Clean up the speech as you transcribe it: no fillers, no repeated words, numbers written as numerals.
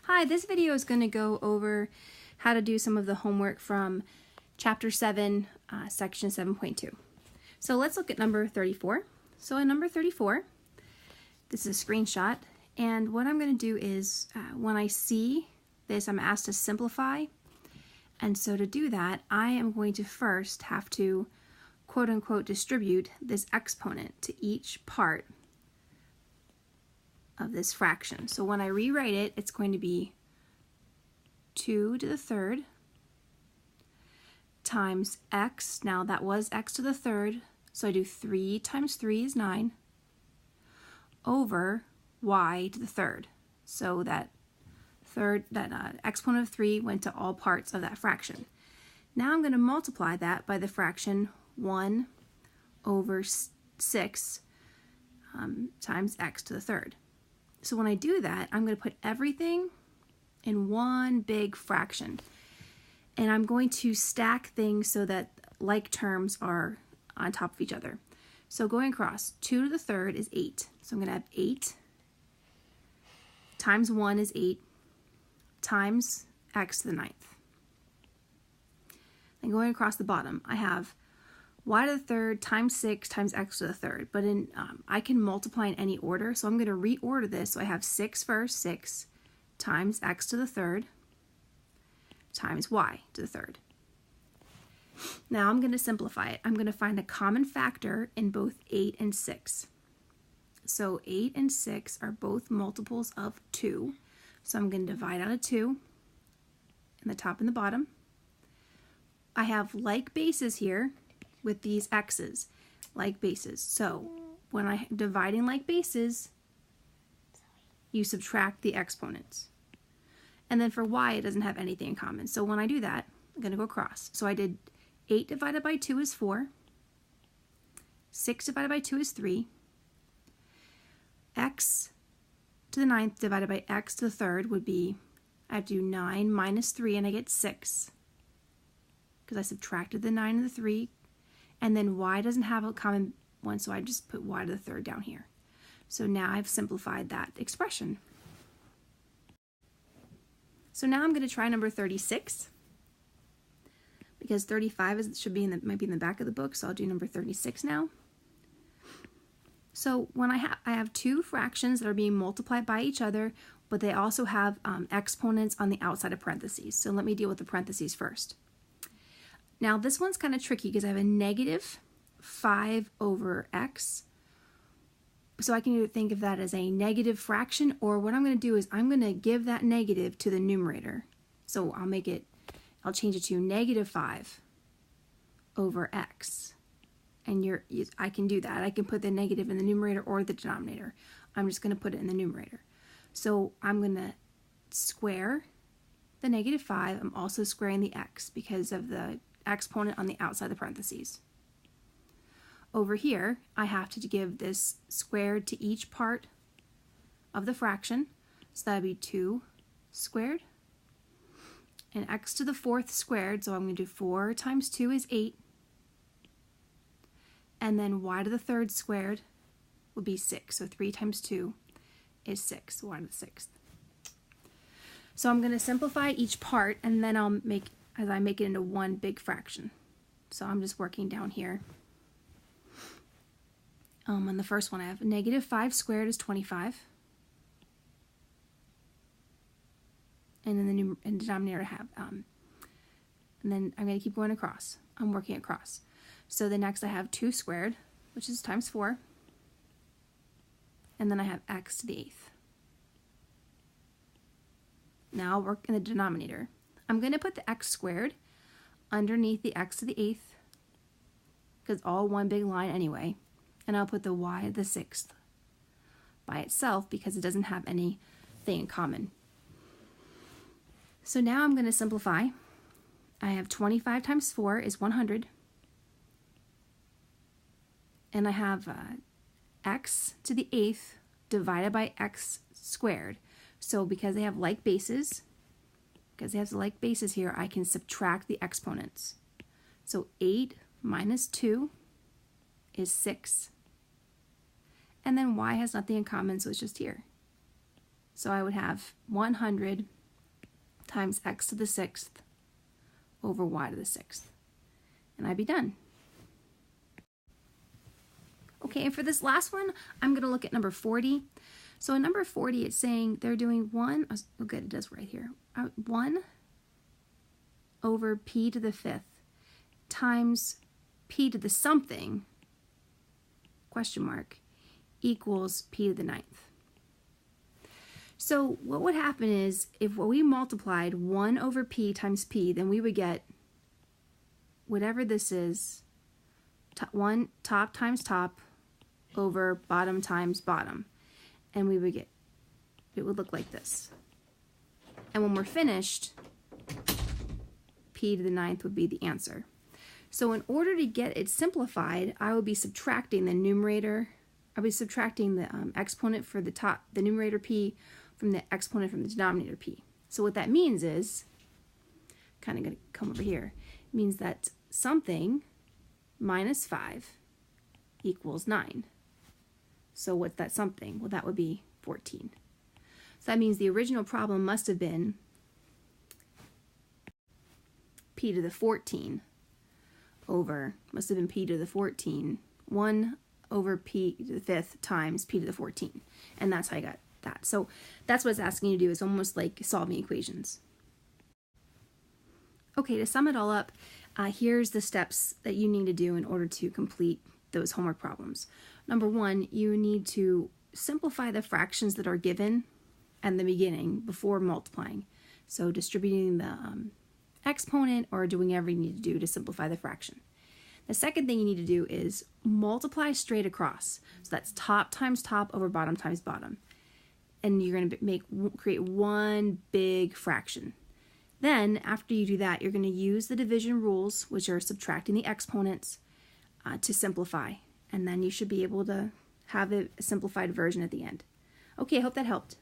Hi, this video is going to go over how to do some of the homework from Chapter 7, Section 7.2. So let's look at number 34. So in number 34, this is a screenshot, and what I'm going to do is when I see this, I'm asked to simplify, and so to do that, I am going to first have to quote-unquote distribute this exponent to each part of this fraction. So when I rewrite it, it's going to be 2 to the third times x. Now that was x to the third, so I do 3 times 3 is 9 over y to the third. So that exponent of 3 went to all parts of that fraction. Now I'm going to multiply that by the fraction 1 over 6 times x to the third. So when I do that, I'm going to put everything in one big fraction. And I'm going to stack things so that like terms are on top of each other. So going across, 2 to the third is 8. So I'm going to have 8 times 1 is 8 times x to the ninth. And going across the bottom, I have y to the third times 6 times x to the third. But I can multiply in any order, so I'm going to reorder this. So I have 6 first, 6 times x to the third times y to the third. Now I'm going to simplify it. I'm going to find a common factor in both 8 and 6. So 8 and 6 are both multiples of 2. So I'm going to divide out of 2 in the top and the bottom. I have like bases here with these x's, like bases. So when I'm dividing like bases, you subtract the exponents. And then for y, it doesn't have anything in common. So when I do that, I'm going to go across. So I did 8 divided by 2 is 4. 6 divided by 2 is 3. X to the ninth divided by x to the third would be, I have to do 9 minus 3, and I get 6. Because I subtracted the 9 and the 3. And then y doesn't have a common one, so I just put y to the third down here. So now I've simplified that expression. So now I'm going to try number 36. Because 35 should be might be in the back of the book, so I'll do number 36 now. So when I have two fractions that are being multiplied by each other, but they also have exponents on the outside of parentheses. So let me deal with the parentheses first. Now this one's kind of tricky because I have a negative 5 over x. So I can either think of that as a negative fraction, or what I'm going to do is I'm going to give that negative to the numerator. So I'll change it to negative 5 over x. And I can do that. I can put the negative in the numerator or the denominator. I'm just going to put it in the numerator. So I'm going to square the negative 5. I'm also squaring the x because of the exponent on the outside of the parentheses. Over here, I have to give this squared to each part of the fraction. So that would be 2 squared. And x to the fourth squared, so I'm going to do 4 times 2 is 8. And then y to the third squared would be 6. So 3 times 2 is 6, y to the sixth. So I'm going to simplify each part, and then I'll make it into one big fraction. So I'm just working down here. On the first one, I have negative 5 squared is 25. And then in the denominator I have, and then I'm going to keep going across. I'm working across. So the next I have 2 squared, which is times 4. And then I have x to the eighth. Now I'll work in the denominator. I'm going to put the x squared underneath the x to the eighth, because it's all one big line anyway. And I'll put the y to the sixth by itself because it doesn't have anything in common. So now I'm going to simplify. I have 25 times 4 is 100. And I have x to the eighth divided by x squared. So because they have like bases, here, I can subtract the exponents. So 8 minus 2 is 6. And then y has nothing in common, so it's just here. So I would have 100 times x to the 6th over y to the 6th. And I'd be done. Okay, and for this last one, I'm going to look at number 40. So in number 40, it's saying they're doing 1, oh good, it does right here, 1 over p to the 5th times p to the something, question mark, equals p to the 9th. So what would happen is if we multiplied 1 over p times p, then we would get whatever this is, top times top over bottom times bottom. And we would get, it would look like this. And when we're finished, p to the 9th would be the answer. So in order to get it simplified, I would be subtracting the numerator, I would be subtracting the exponent for the numerator p from the exponent from the denominator p. So what that means is, kind of going to come over here, it means that something minus 5 equals 9. So what's that something? Well, that would be 14. So that means the original problem must have been p to the 14 over, must have been p to the 14, 1 over p to the 5th times p to the 14. And that's how I got that. So that's what it's asking you to do. It's almost like solving equations. Okay, to sum it all up, here's the steps that you need to do in order to complete those homework problems. Number 1, you need to simplify the fractions that are given at the beginning before multiplying. So distributing the exponent or doing whatever you need to do to simplify the fraction. The second thing you need to do is multiply straight across. So that's top times top over bottom times bottom. And you're going to create one big fraction. Then after you do that, you're going to use the division rules, which are subtracting the exponents, to simplify. And then you should be able to have a simplified version at the end. Okay, I hope that helped.